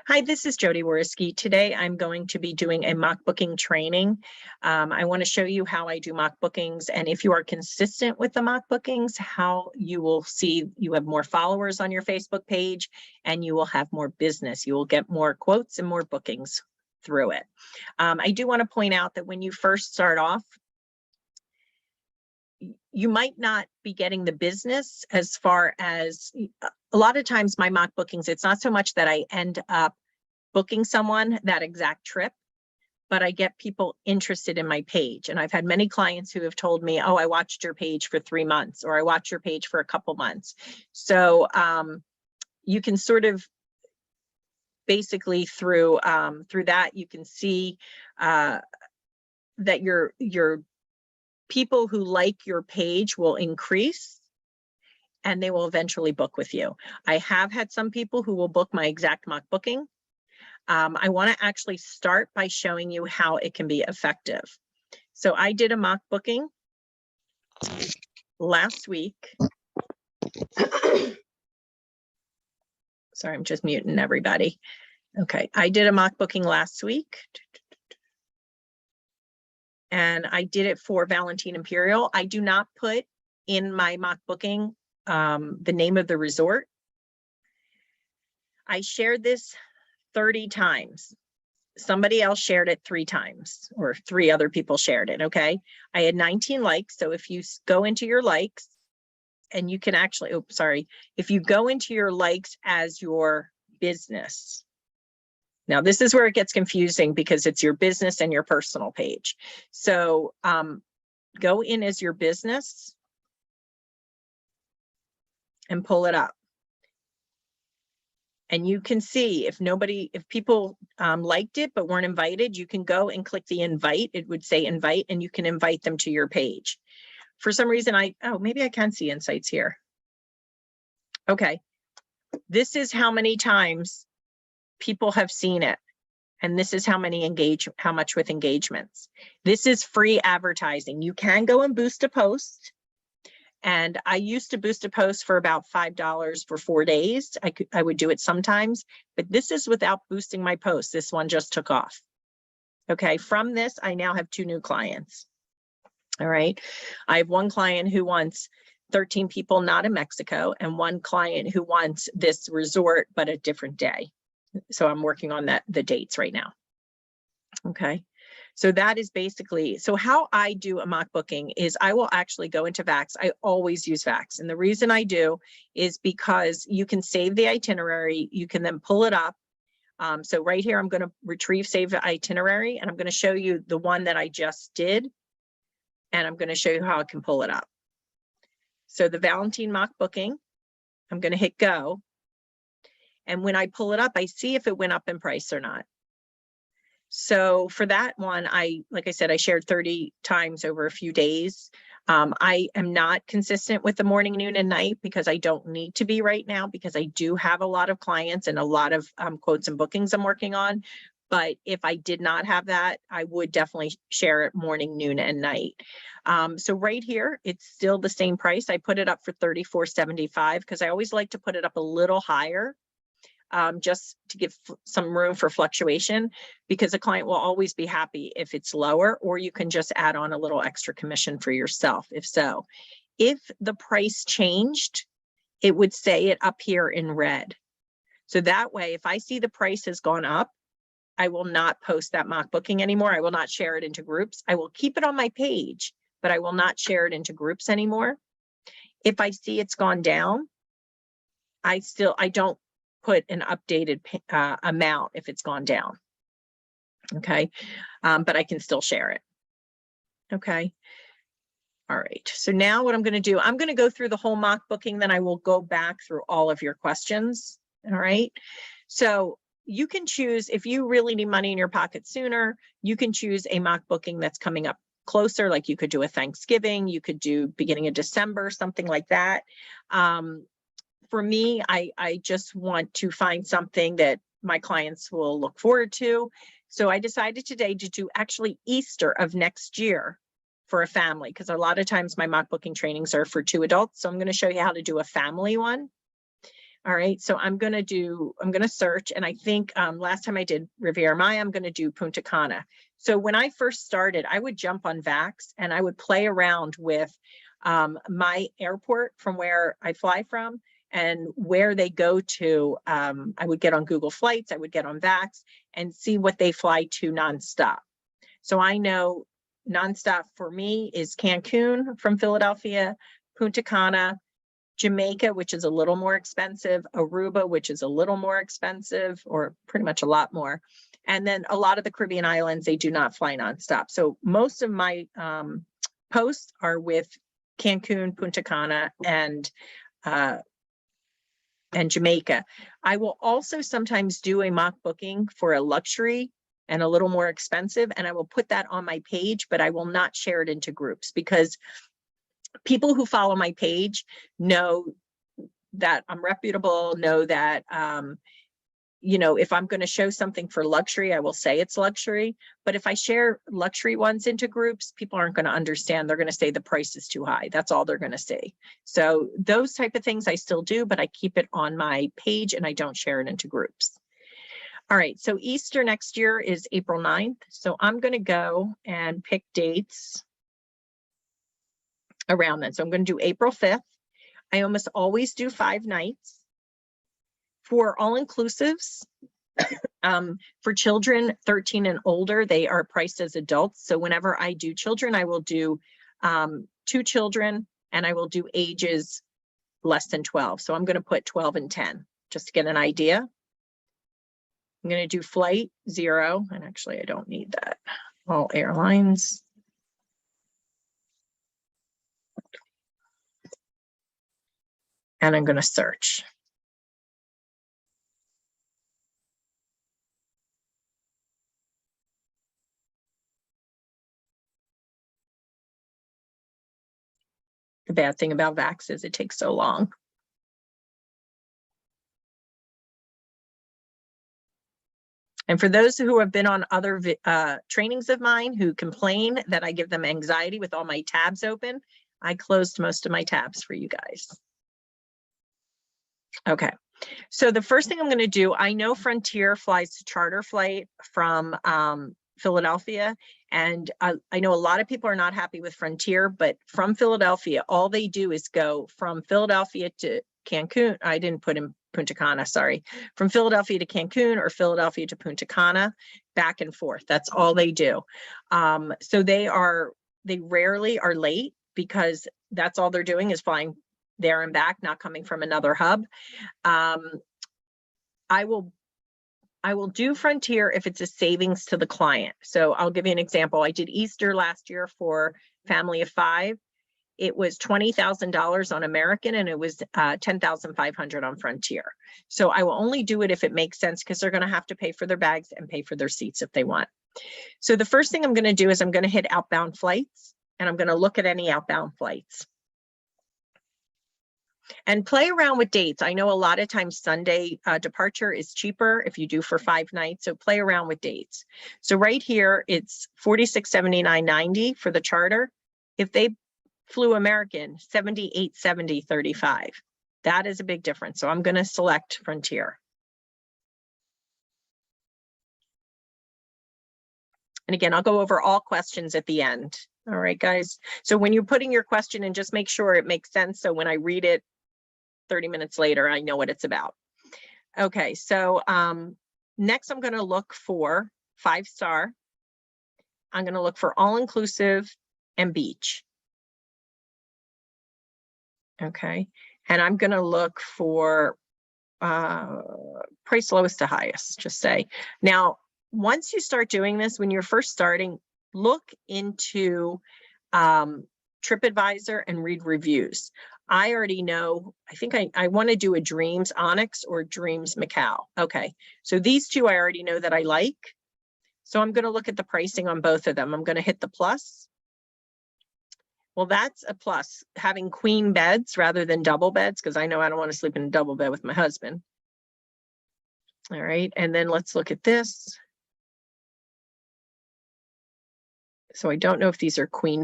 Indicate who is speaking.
Speaker 1: Hi, this is Jodi. Today I'm going to be doing a mock booking training. I want to show you how I do mock bookings, and if you are consistent with the mock bookings, how you will see you have more followers on your Facebook page and you will have more business. You will get more quotes and more bookings through it. I do want to point out that when you first start off, you might not be getting the business as far as a lot of times my mock bookings, it's not so much that I end up booking someone that exact trip, but I get people interested in my page. And I've had many clients who have told me, oh, I watched your page for 3 months, or I watched your page for a couple months. So you can sort of basically through that, you can see that your people who like your page will increase and they will eventually book with you. I have had some people who will book my exact mock booking. I want to actually start by showing you how it can be effective. So I did a mock booking last week. Sorry, I'm just muting everybody. Okay, I did a mock booking last week. And I did it for Valentine Imperial. I do not put in my mock booking the name of the resort. I shared this 30 times. Somebody else shared it 3 times, or 3 other people shared it, okay? I had 19 likes, so if you go into your likes, and you can actually, oh, sorry, if you go into your likes as your business. Now, this is where it gets confusing because it's your business and your personal page. So go in as your business and pull it up. And you can see if people liked it but weren't invited, you can go and click the invite. It would say invite, and you can invite them to your page. For some reason, maybe I can see insights here. Okay, this is how many times people have seen it. And this is how much with engagements. This is free advertising. You can go and boost a post. And I used to boost a post for about $5 for 4 days. I would do it sometimes, but this is without boosting my post. This one just took off. Okay, from this, I now have 2 new clients. All right, I have 1 client who wants 13 people not in Mexico, and 1 client who wants this resort, but a different day. So I'm working on the dates right now. Okay. So that is basically, so how I do a mock booking is I will actually go into Vax. I always use Vax. And the reason I do is because you can save the itinerary. You can then pull it up. So right here, I'm going to retrieve save the itinerary, and I'm going to show you the one that I just did. And I'm going to show you how I can pull it up. So the Valentine mock booking, I'm going to hit go. And when I pull it up, I see if it went up in price or not. So for that one, like I said, I shared 30 times over a few days. I am not consistent with the morning, noon, and night because I don't need to be right now, because I do have a lot of clients and a lot of quotes and bookings I'm working on. But if I did not have that, I would definitely share it morning, noon, and night. So right here, it's still the same price. I put it up for $34.75 because I always like to put it up a little higher. Just to give some room for fluctuation, because a client will always be happy if it's lower, or you can just add on a little extra commission for yourself if so. If the price changed, it would say it up here in red. So that way, if I see the price has gone up, I will not post that mock booking anymore. I will not share it into groups. I will keep it on my page, but I will not share it into groups anymore. If I see it's gone down, I don't put an updated amount if it's gone down. Okay, but I can still share it. Okay. All right. So now what I'm going to do, I'm going to go through the whole mock booking, then I will go back through all of your questions. All right. So you can choose, if you really need money in your pocket sooner, you can choose a mock booking that's coming up closer. Like you could do a Thanksgiving, you could do beginning of December, something like that. For me, I just want to find something that my clients will look forward to. So I decided today to do actually Easter of next year for a family, because a lot of times my mock booking trainings are for 2 adults. So I'm going to show you how to do a family one. All right, so I'm going to search, and I think last time I did Riviera Maya, I'm going to do Punta Cana. So when I first started, I would jump on Vax and I would play around with my airport from where I fly from and where they go to. I would get on Google Flights, I would get on Vax and see what they fly to nonstop. So I know nonstop for me is Cancun from Philadelphia, Punta Cana, Jamaica, which is a little more expensive, Aruba, which is a little more expensive, or pretty much a lot more. And then a lot of the Caribbean islands, they do not fly nonstop. So most of my posts are with Cancun, Punta Cana, and Jamaica. I will also sometimes do a mock booking for a luxury and a little more expensive, and I will put that on my page, but I will not share it into groups because people who follow my page know that I'm reputable, know that, you know, if I'm going to show something for luxury, I will say it's luxury. But if I share luxury ones into groups, people aren't going to understand. They're going to say the price is too high. That's all they're going to say. So those type of things I still do, but I keep it on my page and I don't share it into groups. All right, so Easter next year is April 9th. So I'm going to go and pick dates around then. So I'm going to do April 5th. I almost always do 5 nights. For all-inclusives, for children 13 and older, they are priced as adults. So whenever I do children, I will do 2 children and I will do ages less than 12. So I'm going to put 12 and 10 just to get an idea. I'm going to do flight 0. And actually, I don't need that. All airlines. And I'm going to search. The bad thing about Vax is it takes so long. And for those who have been on other trainings of mine who complain that I give them anxiety with all my tabs open, I closed most of my tabs for you guys. Okay, so the first thing I'm going to do, I know Frontier flies to charter flight from Philadelphia, and I know a lot of people are not happy with Frontier, but from Philadelphia, all they do is go from Philadelphia to Cancun. I didn't put in Punta Cana, sorry. From Philadelphia to Cancun or Philadelphia to Punta Cana, back and forth. That's all they do. So they rarely are late because that's all they're doing is flying there and back, not coming from another hub. I will do Frontier if it's a savings to the client. So I'll give you an example. I did Easter last year for family of 5. It was $20,000 on American and it was $10,500 on Frontier. So I will only do it if it makes sense because they're going to have to pay for their bags and pay for their seats if they want. So the first thing I'm going to do is I'm going to hit outbound flights and I'm going to look at any outbound flights. And play around with dates. I know a lot of times Sunday departure is cheaper if you do for 5 nights. So play around with dates. So right here, it's $46.79.90 for the charter. If they flew American, $78.70.35. That is a big difference. So I'm going to select Frontier. And again, I'll go over all questions at the end. All right, guys. So when you're putting your question in, just make sure it makes sense. So when I read it 30 minutes later, I know what it's about. Okay, so next I'm going to look for 5-star. I'm going to look for all-inclusive and beach. Okay, and I'm going to look for price lowest to highest, just say. Now, once you start doing this, when you're first starting, look into TripAdvisor and read reviews. I already know, I think I want to do a Dreams Onyx or Dreams Macau. Okay, so these two I already know that I like. So I'm going to look at the pricing on both of them. I'm going to hit the plus. Well, that's a plus, having queen beds rather than double beds, because I know I don't want to sleep in a double bed with my husband. All right, and then let's look at this. So I don't know if these are queen